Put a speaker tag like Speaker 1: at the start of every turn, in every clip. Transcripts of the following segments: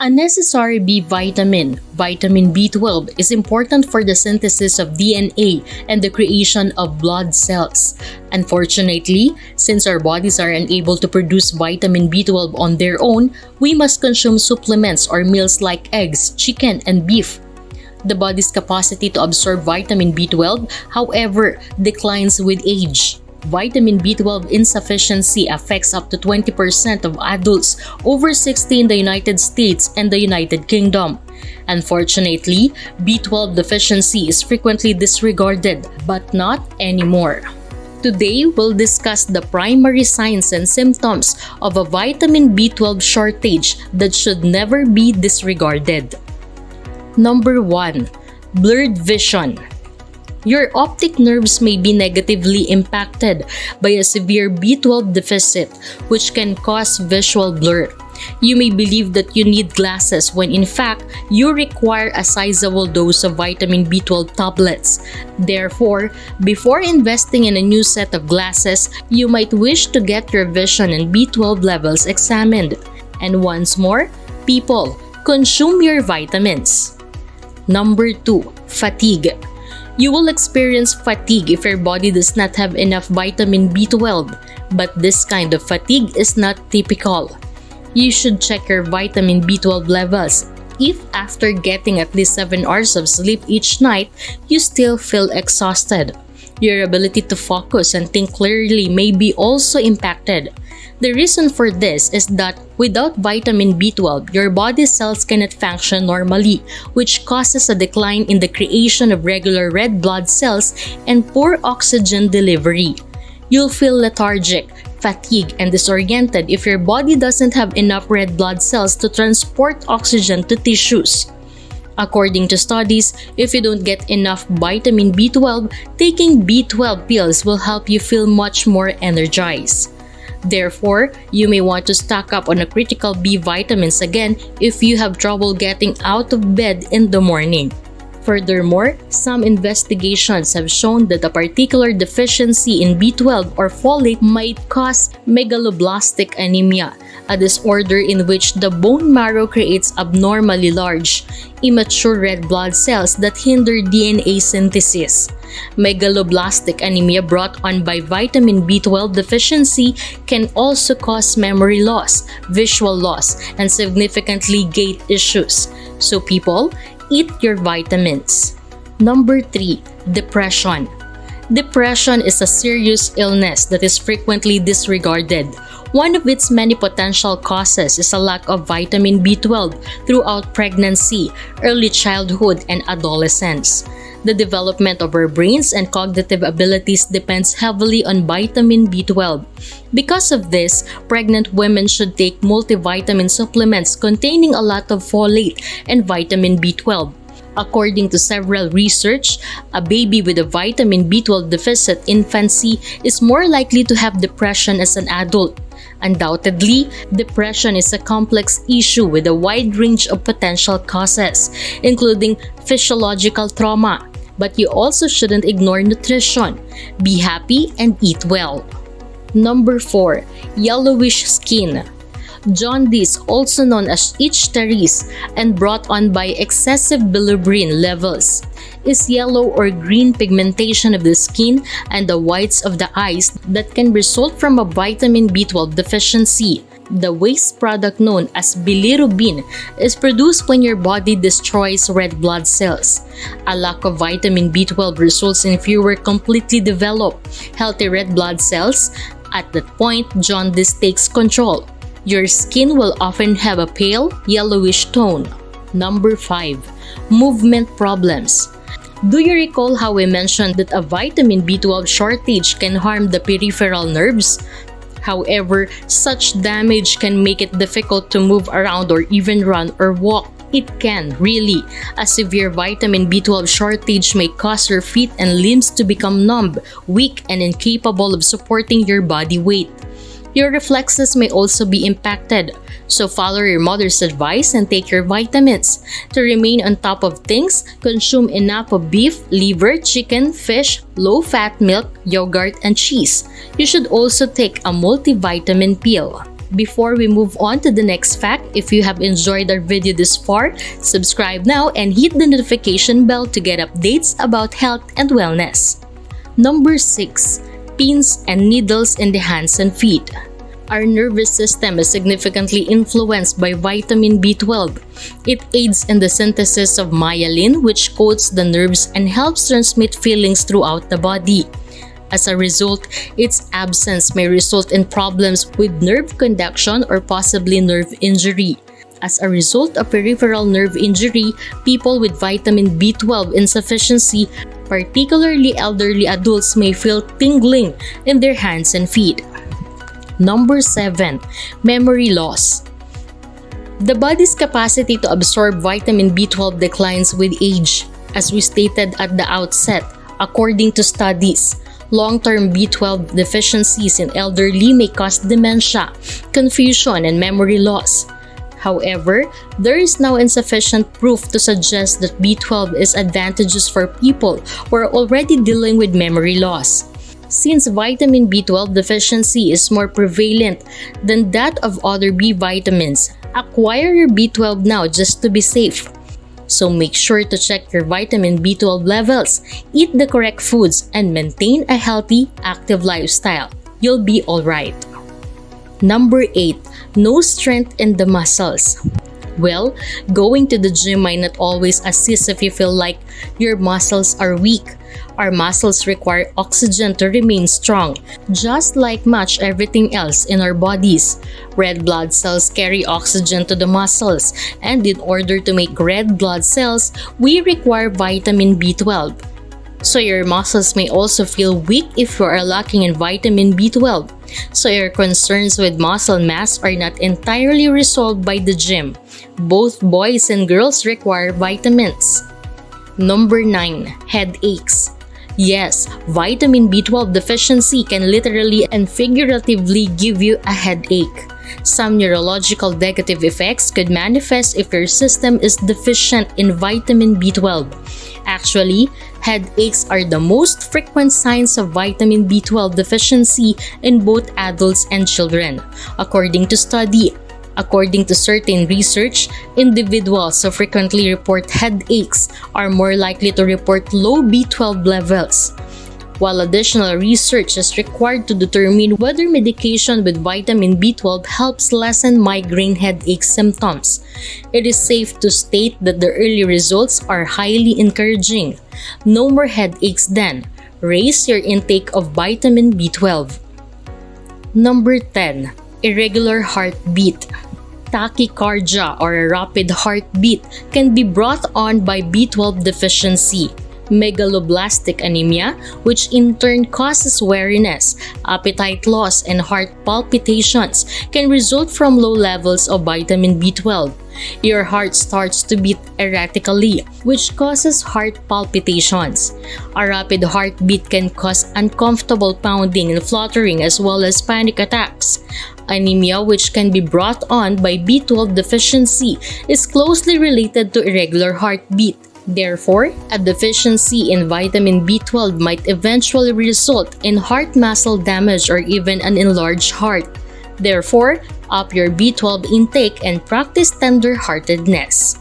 Speaker 1: A necessary B vitamin, vitamin B12, is important for the synthesis of DNA and the creation of blood cells. Unfortunately, since our bodies are unable to produce vitamin B12 on their own, we must consume supplements or meals like eggs, chicken, and beef. The body's capacity to absorb vitamin B12, however, declines with age. Vitamin B12 insufficiency affects up to 20% of adults over 60 in the United States and the United Kingdom. Unfortunately, B12 deficiency is frequently disregarded, but not anymore. Today, we'll discuss the primary signs and symptoms of a vitamin B12 shortage that should never be disregarded. Number 1. Blurred vision. Your optic nerves may be negatively impacted by a severe B12 deficit, which can cause visual blur. You may believe that you need glasses when in fact, you require a sizable dose of vitamin B12 tablets. Therefore, before investing in a new set of glasses, you might wish to get your vision and B12 levels examined. And once more, people, consume your vitamins. Number 2. Fatigue. You will experience fatigue if your body does not have enough vitamin B12, but this kind of fatigue is not typical. You should check your vitamin B12 levels. If after getting at least 7 hours of sleep each night, you still feel exhausted, your ability to focus and think clearly may be also impacted. The reason for this is that without vitamin B12, your body cells cannot function normally, which causes a decline in the creation of regular red blood cells and poor oxygen delivery. You'll feel lethargic, fatigued, and disoriented if your body doesn't have enough red blood cells to transport oxygen to tissues. According to studies, if you don't get enough vitamin B12, taking B12 pills will help you feel much more energized. Therefore, you may want to stock up on a critical B vitamins again if you have trouble getting out of bed in the morning. Furthermore, some investigations have shown that a particular deficiency in B12 or folate might cause megaloblastic anemia, a disorder in which the bone marrow creates abnormally large, immature red blood cells that hinder DNA synthesis. Megaloblastic anemia brought on by vitamin B12 deficiency can also cause memory loss, visual loss, and significantly gait issues. So people, eat your vitamins. Number 3. Depression. Depression is a serious illness that is frequently disregarded. One of its many potential causes is a lack of vitamin B12 throughout pregnancy, early childhood, and adolescence. The development of our brains and cognitive abilities depends heavily on vitamin B12. Because of this, pregnant women should take multivitamin supplements containing a lot of folate and vitamin B12. According to several research, a baby with a vitamin B12 deficit infancy is more likely to have depression as an adult. Undoubtedly, depression is a complex issue with a wide range of potential causes, including physiological trauma. But you also shouldn't ignore nutrition. Be happy and eat well. Number 4. Yellowish skin. Jaundice, also known as ichteries and brought on by excessive bilirubin levels, is yellow or green pigmentation of the skin and the whites of the eyes that can result from a vitamin B12 deficiency. The waste product known as bilirubin is produced when your body destroys red blood cells. A lack of vitamin B12 results in fewer completely developed, healthy red blood cells. At that point, jaundice takes control. Your skin will often have a pale, yellowish tone. Number 5. Movement problems. Do you recall how we mentioned that a vitamin B12 shortage can harm the peripheral nerves? However, such damage can make it difficult to move around or even run or walk. It can, really. A severe vitamin B12 shortage may cause your feet and limbs to become numb, weak, and incapable of supporting your body weight. Your reflexes may also be impacted, so follow your mother's advice and take your vitamins. To remain on top of things, consume enough of beef, liver, chicken, fish, low-fat milk, yogurt, and cheese. You should also take a multivitamin pill. Before we move on to the next fact, if you have enjoyed our video this far, subscribe now and hit the notification bell to get updates about health and wellness. Number 6. Pins and needles in the hands and feet. Our nervous system is significantly influenced by vitamin B12. It aids in the synthesis of myelin, which coats the nerves and helps transmit feelings throughout the body. As a result, its absence may result in problems with nerve conduction or possibly nerve injury. As a result of peripheral nerve injury, people with vitamin B12 insufficiency, particularly elderly adults, may feel tingling in their hands and feet. Number 7. Memory loss. The body's capacity to absorb vitamin B12 declines with age. As we stated at the outset, according to studies, long-term B12 deficiencies in elderly may cause dementia, confusion, and memory loss. However, there is now insufficient proof to suggest that B12 is advantageous for people who are already dealing with memory loss. Since vitamin B12 deficiency is more prevalent than that of other B vitamins, acquire your B12 now just to be safe. So make sure to check your vitamin B12 levels, eat the correct foods, and maintain a healthy, active lifestyle. You'll be alright. Number 8. No strength in the muscles. Well, going to the gym might not always assist if you feel like your muscles are weak. Our muscles require oxygen to remain strong, just like much everything else in our bodies. Red blood cells carry oxygen to the muscles, and in order to make red blood cells, we require vitamin B12. So your muscles may also feel weak if you are lacking in vitamin B12. So your concerns with muscle mass are not entirely resolved by the gym. Both boys and girls require vitamins. Number 9. Headaches. Yes, vitamin B12 deficiency can literally and figuratively give you a headache. Some neurological negative effects could manifest if your system is deficient in vitamin B12. Actually, headaches are the most frequent signs of vitamin B12 deficiency in both adults and children, according to study. According to certain research, individuals who frequently report headaches are more likely to report low B12 levels. While additional research is required to determine whether medication with vitamin B12 helps lessen migraine headache symptoms, it is safe to state that the early results are highly encouraging. No more headaches then. Raise your intake of vitamin B12. Number 10. Irregular heartbeat. Tachycardia, or a rapid heartbeat, can be brought on by B12 deficiency. Megaloblastic anemia, which in turn causes weariness, appetite loss, and heart palpitations, can result from low levels of vitamin B12. Your heart starts to beat erratically, which causes heart palpitations. A rapid heartbeat can cause uncomfortable pounding and fluttering as well as panic attacks. Anemia, which can be brought on by B12 deficiency, is closely related to irregular heartbeat. Therefore, a deficiency in vitamin B12 might eventually result in heart muscle damage or even an enlarged heart. Therefore, up your B12 intake and practice tender-heartedness.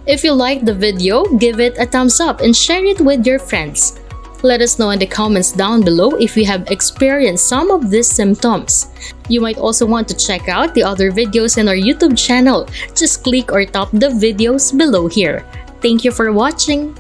Speaker 1: If you liked the video, give it a thumbs up and share it with your friends. Let us know in the comments down below if you have experienced some of these symptoms. You might also want to check out the other videos in our YouTube channel. Just click or tap the videos below here. Thank you for watching.